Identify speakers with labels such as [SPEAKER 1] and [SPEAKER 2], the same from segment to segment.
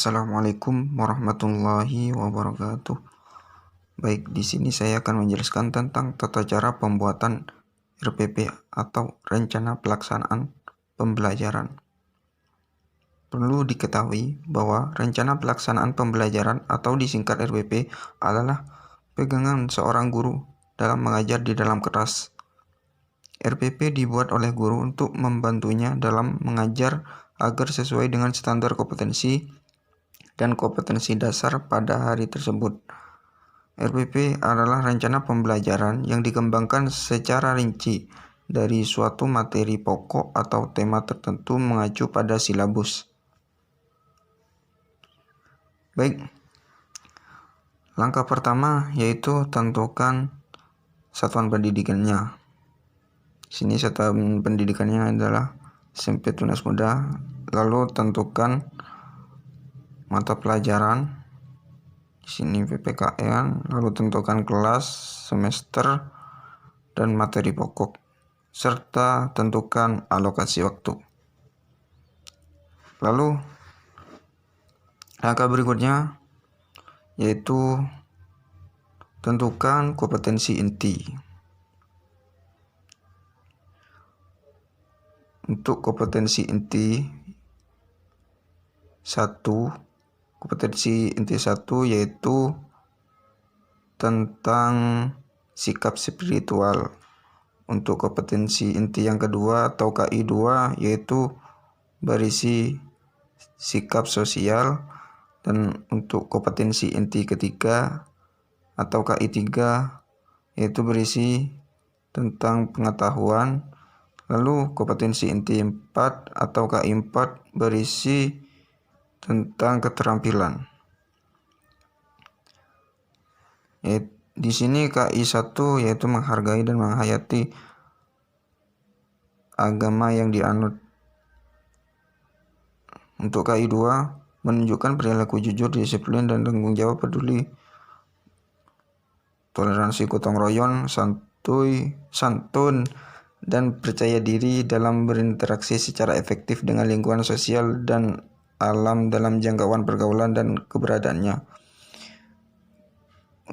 [SPEAKER 1] Assalamualaikum warahmatullahi wabarakatuh. Baik, di sini saya akan menjelaskan tentang tata cara pembuatan RPP atau Rencana Pelaksanaan Pembelajaran. Perlu diketahui bahwa Rencana Pelaksanaan Pembelajaran atau disingkat RPP adalah pegangan seorang guru dalam mengajar di dalam kelas. RPP dibuat oleh guru untuk membantunya dalam mengajar agar sesuai dengan standar kompetensi dan kompetensi dasar pada hari tersebut. RPP adalah rencana pembelajaran yang dikembangkan secara rinci dari suatu materi pokok atau tema tertentu mengacu pada silabus. Baik, langkah pertama yaitu tentukan satuan pendidikannya. Sini satuan pendidikannya adalah SMP Tunas Muda. Lalu tentukan mata pelajaran. Di sini PPKN. Lalu tentukan kelas, semester, dan materi pokok, serta tentukan alokasi waktu. Lalu langkah berikutnya yaitu tentukan kompetensi inti. Untuk kompetensi inti 1, kompetensi inti 1 yaitu tentang sikap spiritual. Untuk kompetensi inti yang kedua atau KI 2 yaitu berisi sikap sosial. Dan untuk kompetensi inti ketiga atau KI 3 yaitu berisi tentang pengetahuan. Lalu kompetensi inti 4 atau KI 4 berisi tentang keterampilan. Di sini KI 1 yaitu menghargai dan menghayati agama yang dianut. Untuk KI 2 menunjukkan perilaku jujur, disiplin, dan tanggung jawab, peduli, toleransi, gotong royong, santun, dan percaya diri dalam berinteraksi secara efektif dengan lingkungan sosial dan alam dalam jangkauan pergaulan dan keberadaannya.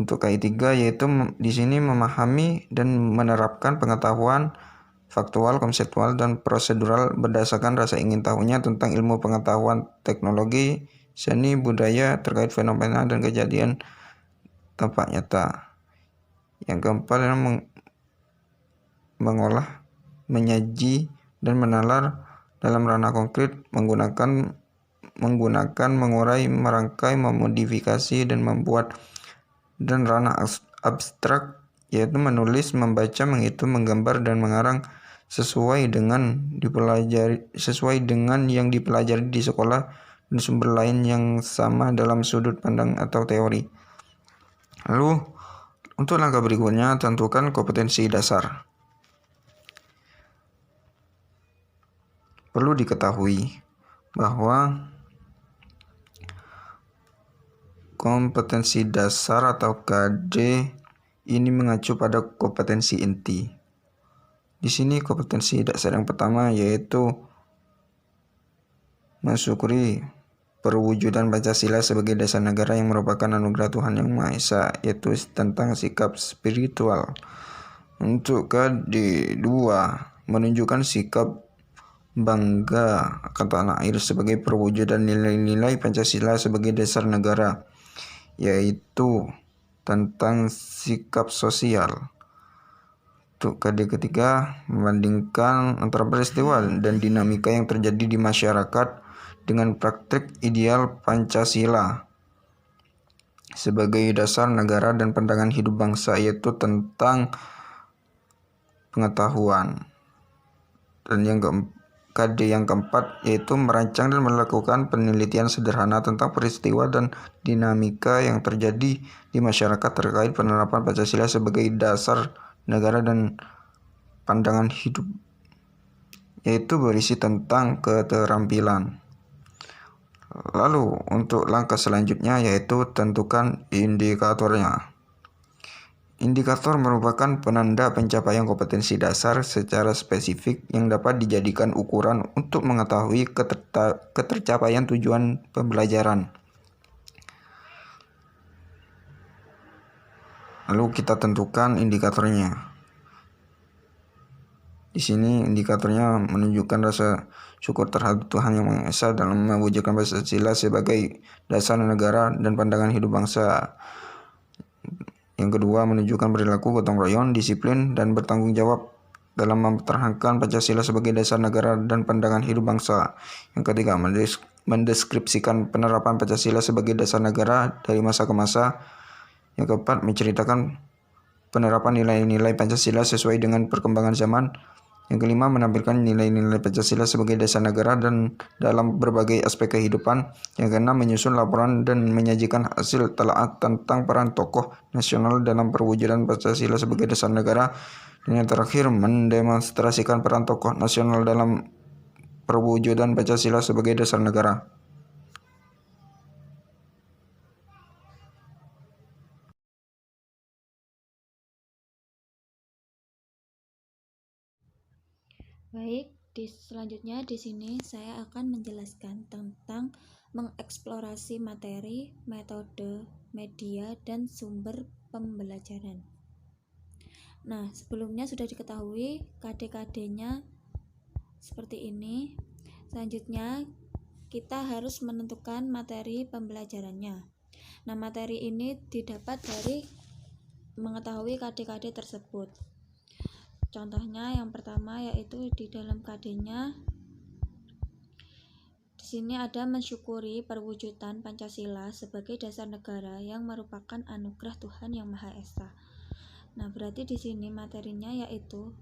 [SPEAKER 1] Untuk KI 3 yaitu di sini memahami dan menerapkan pengetahuan faktual, konseptual, dan prosedural berdasarkan rasa ingin tahunya tentang ilmu pengetahuan, teknologi, seni, budaya terkait fenomena dan kejadian tampak nyata. Yang keempat adalah mengolah, menyaji, dan menalar dalam ranah konkret menggunakan, mengurai, merangkai, memodifikasi, dan membuat. Dan ranah abstrak yaitu menulis, membaca, menghitung, menggambar, dan mengarang sesuai dengan yang dipelajari di sekolah dan sumber lain yang sama dalam sudut pandang atau teori. Lalu untuk langkah berikutnya tentukan kompetensi dasar. Perlu diketahui bahwa kompetensi dasar atau KD ini mengacu pada kompetensi inti. Di sini kompetensi dasar yang pertama yaitu mensyukuri perwujudan Pancasila sebagai dasar negara yang merupakan anugerah Tuhan Yang Maha Esa, yaitu tentang sikap spiritual. Untuk KD 2 menunjukkan sikap bangga akan tanah air sebagai perwujudan nilai-nilai Pancasila sebagai dasar negara, yaitu tentang sikap sosial. Untuk KD ketiga membandingkan antara peristiwa dan dinamika yang terjadi di masyarakat dengan praktik ideal Pancasila sebagai dasar negara dan pandangan hidup bangsa, yaitu tentang pengetahuan. Dan KD yang keempat yaitu merancang dan melakukan penelitian sederhana tentang peristiwa dan dinamika yang terjadi di masyarakat terkait penerapan Pancasila sebagai dasar negara dan pandangan hidup, yaitu berisi tentang keterampilan. Lalu untuk langkah selanjutnya yaitu tentukan indikatornya. Indikator merupakan penanda pencapaian kompetensi dasar secara spesifik yang dapat dijadikan ukuran untuk mengetahui ketercapaian tujuan pembelajaran. Lalu kita tentukan indikatornya. Di sini indikatornya menunjukkan rasa syukur terhadap Tuhan Yang Maha Esa dalam mewujudkan Pancasila sebagai dasar negara dan pandangan hidup bangsa. Yang kedua, menunjukkan perilaku gotong royong, disiplin, dan bertanggung jawab dalam mempertahankan Pancasila sebagai dasar negara dan pandangan hidup bangsa. Yang ketiga, mendeskripsikan penerapan Pancasila sebagai dasar negara dari masa ke masa. Yang keempat, menceritakan penerapan nilai-nilai Pancasila sesuai dengan perkembangan zaman. Yang kelima, menampilkan nilai-nilai Pancasila sebagai dasar negara dan dalam berbagai aspek kehidupan. Yang keenam, menyusun laporan dan menyajikan hasil telaah tentang peran tokoh nasional dalam perwujudan Pancasila sebagai dasar negara. Dan yang terakhir, mendemonstrasikan peran tokoh nasional dalam perwujudan Pancasila sebagai dasar negara.
[SPEAKER 2] Baik, selanjutnya di sini saya akan menjelaskan tentang mengeksplorasi materi, metode, media, dan sumber pembelajaran. Nah, sebelumnya sudah diketahui KD-KD-nya seperti ini. Selanjutnya, kita harus menentukan materi pembelajarannya. Nah, materi ini didapat dari mengetahui KD-KD tersebut. Contohnya yang pertama yaitu di dalam KD-nya di sini ada mensyukuri perwujudan Pancasila sebagai dasar negara yang merupakan anugerah Tuhan Yang Maha Esa. Nah, berarti di sini materinya yaitu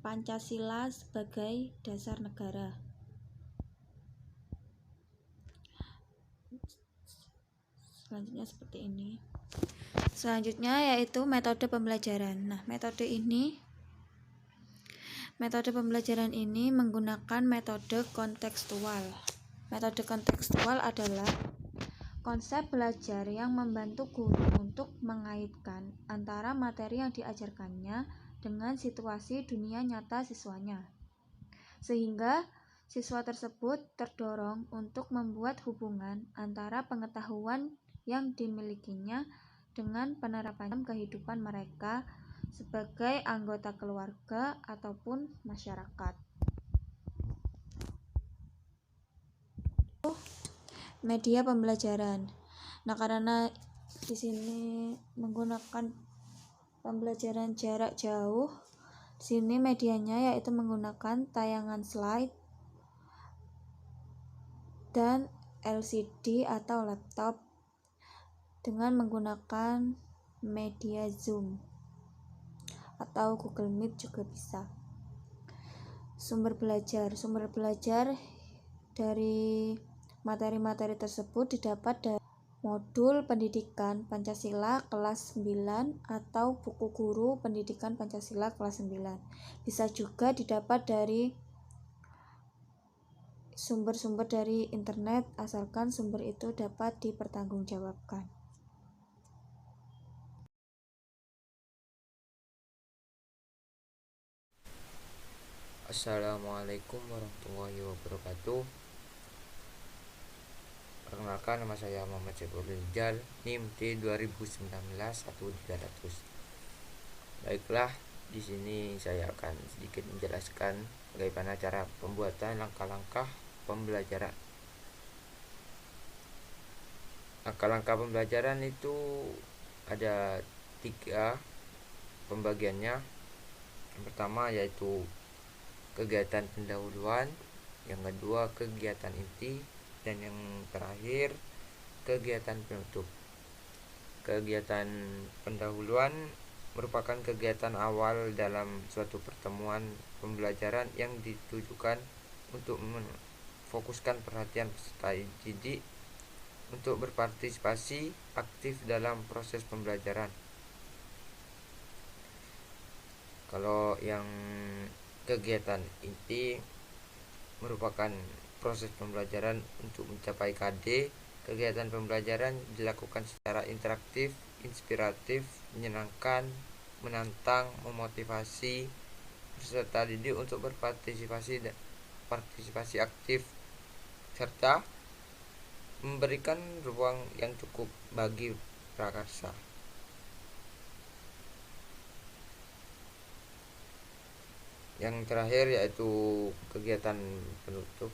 [SPEAKER 2] Pancasila sebagai dasar negara. Selanjutnya seperti ini. Selanjutnya yaitu metode pembelajaran. Nah, metode pembelajaran ini menggunakan metode kontekstual. Metode kontekstual adalah konsep belajar yang membantu guru untuk mengaitkan antara materi yang diajarkannya dengan situasi dunia nyata siswanya. Sehingga siswa tersebut terdorong untuk membuat hubungan antara pengetahuan yang dimilikinya dengan penerapan kehidupan mereka sebagai anggota keluarga ataupun masyarakat. Media pembelajaran. Nah, karena di sini menggunakan pembelajaran jarak jauh, di sini medianya yaitu menggunakan tayangan slide dan LCD atau laptop dengan menggunakan media Zoom atau Google Meet juga bisa. Sumber belajar dari materi-materi tersebut didapat dari modul pendidikan Pancasila kelas 9 atau buku guru pendidikan Pancasila kelas 9. Bisa juga didapat dari sumber-sumber dari internet asalkan sumber itu dapat dipertanggungjawabkan.
[SPEAKER 3] Assalamualaikum warahmatullahi wabarakatuh. Perkenalkan, nama saya Muhammad Saiful Rijal, NIM T2019-1300. Baiklah, di sini saya akan sedikit menjelaskan bagaimana cara pembuatan langkah-langkah pembelajaran. Langkah-langkah pembelajaran itu ada 3 pembagiannya. Yang pertama yaitu kegiatan pendahuluan, yang kedua kegiatan inti, dan yang terakhir kegiatan penutup. Kegiatan pendahuluan merupakan kegiatan awal dalam suatu pertemuan pembelajaran yang ditujukan untuk memfokuskan perhatian peserta didik untuk berpartisipasi aktif dalam proses pembelajaran. Kalau yang kegiatan inti merupakan proses pembelajaran untuk mencapai KD. Kegiatan pembelajaran dilakukan secara interaktif, inspiratif, menyenangkan, menantang, memotivasi peserta didik untuk berpartisipasi aktif serta memberikan ruang yang cukup bagi prakarsa. Yang terakhir yaitu kegiatan penutup.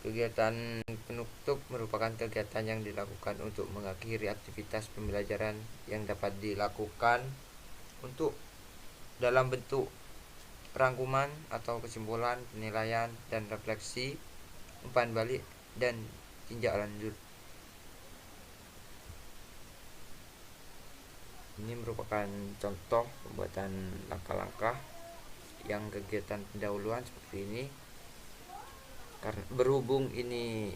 [SPEAKER 3] Kegiatan penutup merupakan kegiatan yang dilakukan untuk mengakhiri aktivitas pembelajaran yang dapat dilakukan untuk dalam bentuk rangkuman atau kesimpulan, penilaian, dan refleksi, umpan balik, dan tinjak lanjut. Ini merupakan contoh pembuatan langkah-langkah yang kegiatan pendahuluan seperti ini. Karena berhubung ini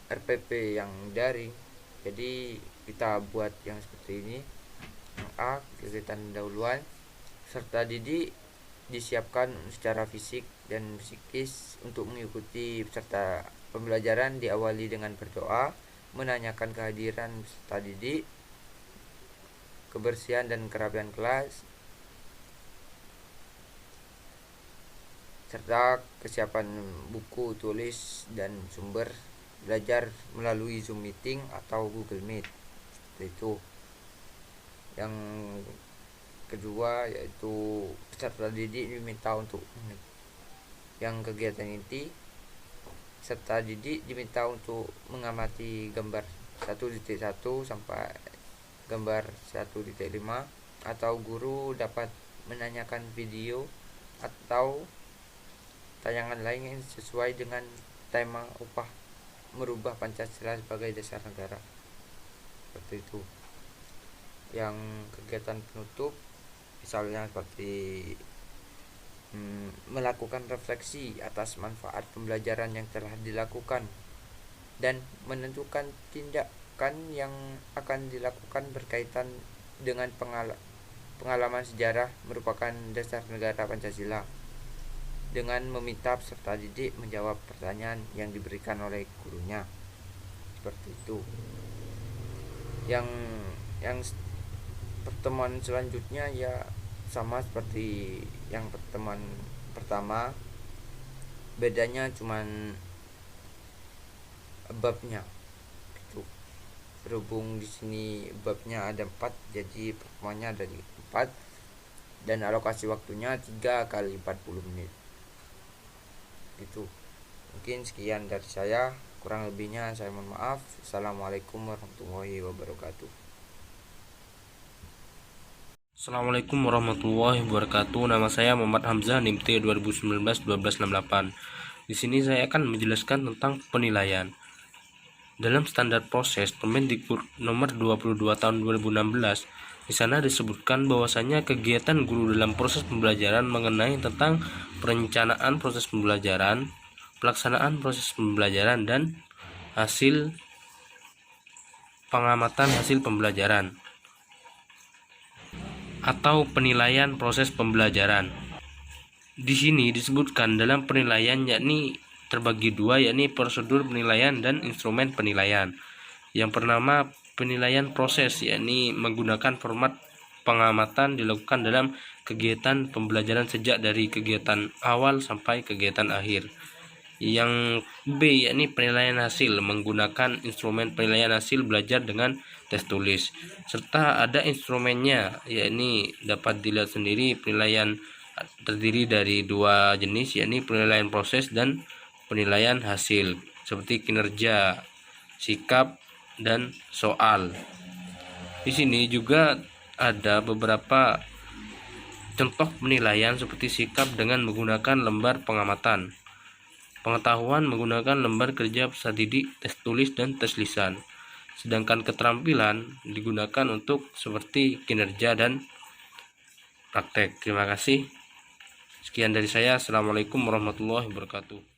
[SPEAKER 3] RPP yang daring, jadi kita buat yang seperti ini. Yang A, kegiatan pendahuluan, serta didik disiapkan secara fisik dan psikis untuk mengikuti peserta pembelajaran. Diawali dengan berdoa, menanyakan kehadiran peserta didik, kebersihan dan kerapian kelas, serta kesiapan buku, tulis, dan sumber belajar melalui Zoom Meeting atau Google Meet. Seperti itu. Yang kedua yaitu peserta didik diminta untuk yang kegiatan inti, peserta didik diminta untuk mengamati gambar 1.1 sampai gambar 1.5, atau guru dapat menanyakan video atau tayangan lain yang sesuai dengan tema upah merubah Pancasila sebagai dasar negara. Seperti itu. Yang kegiatan penutup misalnya seperti melakukan refleksi atas manfaat pembelajaran yang telah dilakukan dan menentukan tindakan yang akan dilakukan berkaitan dengan pengalaman sejarah merupakan dasar negara Pancasila, dengan meminta peserta didik menjawab pertanyaan yang diberikan oleh gurunya. Seperti itu. Yang pertemuan selanjutnya ya sama seperti yang pertemuan pertama, bedanya cuman babnya gitu. Berhubung di sini babnya ada 4, jadi pertemuannya ada 4 dan alokasi waktunya 3 kali 40 menit. Gitu. Mungkin sekian dari saya, kurang lebihnya saya mohon maaf. Assalamualaikum warahmatullahi wabarakatuh.
[SPEAKER 4] Assalamualaikum warahmatullahi wabarakatuh. Nama saya Muhammad Hamzah, NIM T 2019-1268. Di sini saya akan menjelaskan tentang penilaian. Dalam standar proses Permendikbud nomor 22 tahun 2016, di sana disebutkan bahwasanya kegiatan guru dalam proses pembelajaran mengenai tentang perencanaan proses pembelajaran, pelaksanaan proses pembelajaran, dan hasil pengamatan hasil pembelajaran atau penilaian proses pembelajaran. Di sini disebutkan dalam penilaian yakni terbagi dua, yakni prosedur penilaian dan instrumen penilaian. Yang pertama penilaian proses, yakni menggunakan format pengamatan dilakukan dalam kegiatan pembelajaran sejak dari kegiatan awal sampai kegiatan akhir. Yang B yakni penilaian hasil, menggunakan instrumen penilaian hasil belajar dengan tes tulis, serta ada instrumennya, yakni dapat dilihat sendiri. Penilaian terdiri dari 2 jenis, yakni penilaian proses dan penilaian hasil, seperti kinerja, sikap, dan soal. Di sini juga ada beberapa contoh penilaian seperti sikap dengan menggunakan lembar pengamatan, pengetahuan menggunakan lembar kerja peserta didik, tes tulis, dan tes lisan. Sedangkan keterampilan digunakan untuk seperti kinerja dan praktek. Terima kasih. Sekian dari saya. Assalamualaikum warahmatullahi wabarakatuh.